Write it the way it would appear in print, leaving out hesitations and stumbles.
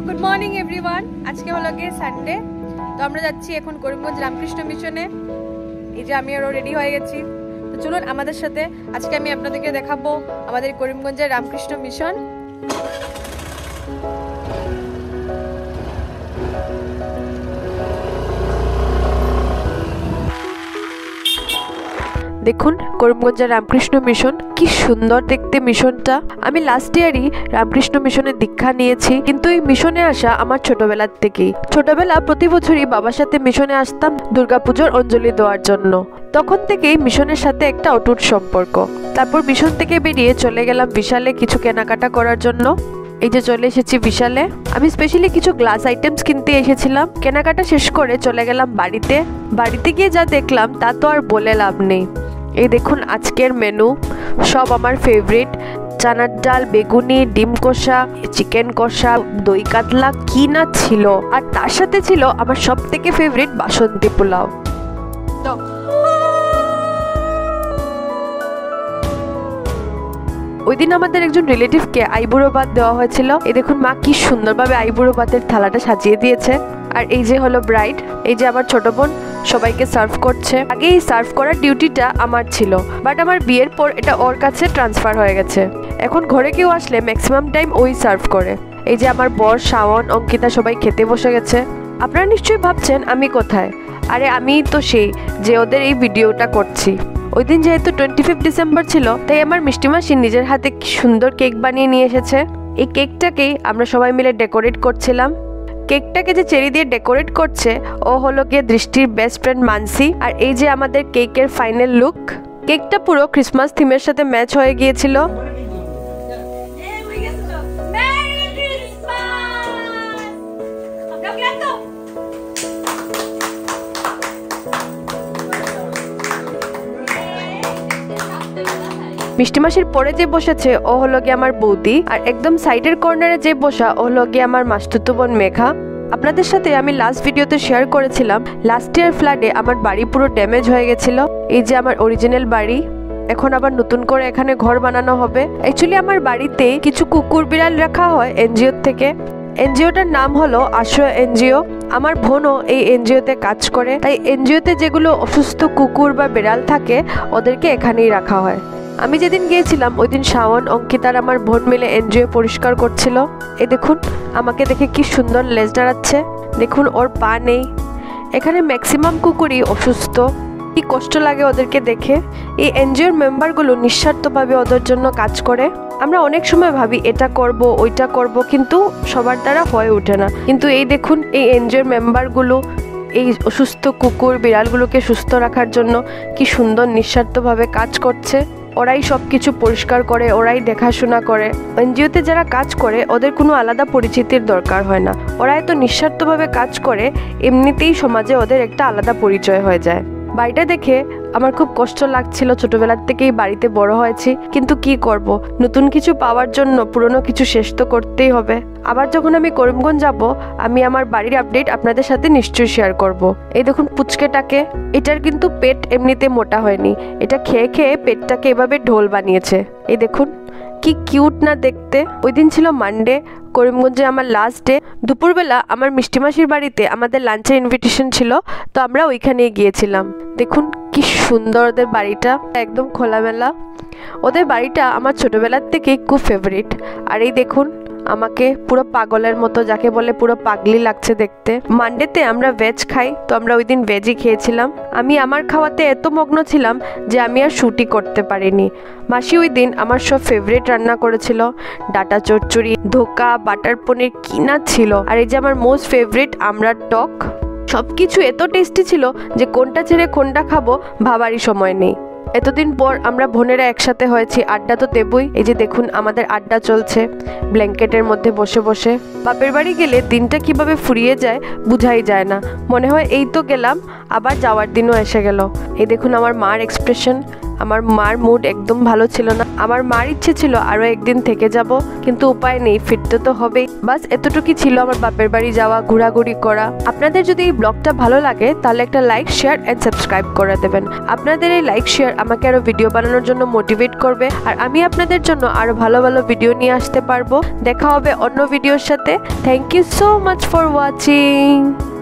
Good morning everyone. আজকে হলো গিয়ে সানডে, তো আমরা যাচ্ছি এখন করিমগঞ্জ রামকৃষ্ণ মিশনে। এই যে আমি আরও রেডি হয়ে গেছি, তো চলুন আমাদের সাথে। আজকে আমি আপনাদেরকে দেখাবো আমাদের করিমগঞ্জের রামকৃষ্ণ মিশন। দেখুন করিমগঞ্জের রামকৃষ্ণ মিশন, কি সুন্দর দেখতে মিশনটা। আমি লাস্ট ইয়ারই রামকৃষ্ণ মিশনের দীক্ষা নিয়েছি, কিন্তু এই মিশনে আসা আমার ছোটবেলার থেকেই। ছোটবেলা প্রতি বছরই বাবার সাথে মিশনে আসতাম দুর্গাপুজোর অঞ্জলি দেওয়ার জন্য। তখন থেকেই মিশনের সাথে একটা অটুট সম্পর্ক। তারপর মিশন থেকে বেরিয়ে চলে গেলাম বিশালে কিছু কেনাকাটা করার জন্য। এই যে চলে এসেছি বিশালে। আমি স্পেশালি কিছু গ্লাস আইটেমস কিনতে এসেছিলাম। কেনাকাটা শেষ করে চলে গেলাম বাড়িতে গিয়ে যা দেখলাম তা তো আর বলে লাভ নেই। এই দেখুন আজকের মেনু, সব আমার ফেভারিট। চানার ডাল, বেগুনি, ডিম কষা, চিকেন কষা, দই কাতলা, কি না ছিল। আর তার সাথে ছিল আমার সব থেকে ফেভারিট বাসন্তী পোলাও। ওই দিন আমাদের একজন রিলেটিভকে আইবুড়ো ভাত দেওয়া হয়েছিল। এই দেখুন মা কি সুন্দরভাবে আইবুড়ো ভাতের থালাটা সাজিয়ে দিয়েছে। আর এই যে হলো ব্রাইড, এই যে আমার ছোট বোন সবাইকে সার্ভ করছে। আগে এই সার্ভ করার ডিউটিটা আমার ছিল, বাট আমার বিয়ের পর এটা ওর কাছে ট্রান্সফার হয়ে গেছে। এখন ঘরে কেউ আসলে ম্যাক্সিমাম টাইম ওই সার্ভ করে। এই যে আমার বর, শাওন, অঙ্কিতা সবাই খেতে বসে গেছে। আপনারা নিশ্চয়ই ভাবছেন আমি কোথায়। আরে আমি তো সেই যে ওদের এই ভিডিওটা করছি। ওই দিন যেহেতু 25 ডিসেম্বর ছিল, তাই আমার মিষ্টি মাসি নিজের হাতে কি সুন্দর কেক বানিয়ে নিয়ে এসেছে। এই কেকটাকেই আমরা সবাই মিলে ডেকোরেট করছিলাম। কেকটাকে যে চেরি দিয়ে ডেকোরেট করছে ও হলো গিয়ে দৃষ্টির বেস্ট ফ্রেন্ড মানসি। আর এই যে আমাদের কেকের ফাইনাল লুক। কেকটা পুরো ক্রিসমাস থিমের সাথে ম্যাচ হয়ে গিয়েছিল। মিষ্টি মাসির পরে যে বসেছে ও হলো গিয়ে আমার বৌদি। আর একদম সাইডের কর্নারে যে বসা ও হলো গিয়ে আমার মাসতুতো বোন মেঘা। আপনাদের সাথে আমি লাস্ট ভিডিওতে শেয়ার করেছিলাম লাস্ট ইয়ার ফ্লাডে আমার বাড়ি পুরো ড্যামেজ হয়ে গেছিল। এই যে আমার অরিজিনাল বাড়ি, এখন আবার নতুন করে এখানে ঘর বানানো হবে। অ্যাকচুয়ালি আমার বাড়িতে কিছু কুকুর বিড়াল রাখা হয় এনজিও থেকে। এনজিওটার নাম হলো আশ্রয় এনজিও। আমার বোনও এই এনজিওতে কাজ করে, তাই এনজিওতে যেগুলো অসুস্থ কুকুর বা বিড়াল থাকে ওদেরকে এখানেই রাখা হয়। আমি যেদিন গিয়েছিলাম ওই দিন শাওন, অঙ্কিতার আমার বোন মিলে এনজিও পরিষ্কার করছিল। এই দেখুন আমাকে দেখে কি সুন্দর লেজ নাড়াচ্ছে। দেখুন ওর পা নেই। এখানে ম্যাক্সিমাম কুকুরই অসুস্থ, কি কষ্ট লাগে ওদেরকে দেখে। এই এনজিওর মেম্বারগুলো নিঃস্বার্থভাবে ওদের জন্য কাজ করে। আমরা অনেক সময় ভাবি এটা করব ওইটা করব, কিন্তু সবার দ্বারা হয়ে ওঠে না। কিন্তু এই দেখুন এই এনজিওর মেম্বারগুলো এই অসুস্থ কুকুর বিড়ালগুলোকে সুস্থ রাখার জন্য কি সুন্দর নিঃস্বার্থভাবে কাজ করছে। ওরাই সব কিছু পরিষ্কার করে, ওরাই দেখাশোনা করে। এনজিওতে যারা কাজ করে ওদের কোনো আলাদা পরিচিতির দরকার হয় না। ওরা এত নিঃস্বার্থভাবে কাজ করে, এমনিতেই সমাজে ওদের একটা আলাদা পরিচয় হয়ে যায়। বাড়িটা দেখে আমার খুব কষ্ট লাগছিল। ছোটবেলার থেকেই বাড়িতে বড় হয়েছি, কিন্তু কি করব, নতুন কিছু পাওয়ার জন্য পুরনো কিছু শেষ তো করতেই হবে। আবার যখন আমি করিমগঞ্জ যাব, আমি আমার বাড়ির আপডেট আপনাদের সাথে নিশ্চয়ই শেয়ার করব। এই দেখুন পুচকেটাকে, এটার কিন্তু পেট এমনিতে মোটা হয়নি, এটা খেয়ে খেয়ে পেটটাকে এভাবে ঢোল বানিয়েছে। এই দেখুন কি কিউট না দেখতে। ওই দিন ছিল মানডে, করিমগঞ্জে আমার লাস্ট ডে। দুপুরবেলা আমার মিষ্টি মাসির বাড়িতে আমাদের লাঞ্চের ইনভিটেশন ছিল, তো আমরা ওইখানেই গিয়েছিলাম। দেখুন কি সুন্দর ওদের বাড়িটা, একদম খোলামেলা। ওদের বাড়িটা আমার ছোটবেলার থেকেই খুব ফেভারিট। আর এই দেখুন আমাকে পুরো পাগলের মতো, যাকে বলে পুরো পাগলি লাগছে দেখতে। মানডেতে আমরা ভেজ খাই, তো আমরা ওই দিন ভেজই খেয়েছিলাম। আমি আমার খাওয়াতে এত মগ্ন ছিলাম যে আমি আর শুটই করতে পারিনি। মাসি ওই দিন আমার সব ফেভারিট রান্না করেছিল, ডাটা চচ্চড়ি, ধোকা, বাটার পনির, কি না ছিল। আর এই যে আমার মোস্ট ফেভারিট আমড়ার টক। সব কিছু এত টেস্টি ছিল যে কোনটা ছেড়ে কোনটা খাবো ভাবারই সময় নেই। এতদিন পর আমরা বোনেরা একসাথে হয়েছি, আড্ডা তো দেবই। এই যে দেখুন আমাদের আড্ডা চলছে ব্ল্যাঙ্কেটের মধ্যে বসে বসে। বাপের বাড়ি গেলে দিনটা কিভাবে ফুরিয়ে যায় বুঝাই যায় না। মনে হয় এই তো গেলাম, আবার যাওয়ার দিনও এসে গেল। এই দেখুন আমার মার এক্সপ্রেশন, আমার মার মুড একদম ভালো ছিল না। আমার মার ইচ্ছে ছিল আরো একদিন থেকে যাব, কিন্তু উপায় নেই, ফিরতে তো হবেই। বাস এতটুকুই ছিল আমার বাপের বাড়ি যাওয়া, ঘোরাঘুরি করা। আপনাদের যদি এই ব্লগটা ভালো লাগে তাহলে একটা লাইক, শেয়ার এন্ড সাবস্ক্রাইব করে দেবেন। আপনাদের এই লাইক শেয়ার আমাকে আরো ভিডিও বানানোর জন্য মোটিভেট করবে, আর আমি আপনাদের জন্য আরো ভালো ভালো ভিডিও নিয়ে আসতে পারবো। দেখা হবে অন্য ভিডিওর সাথে। Thank you so much for watching.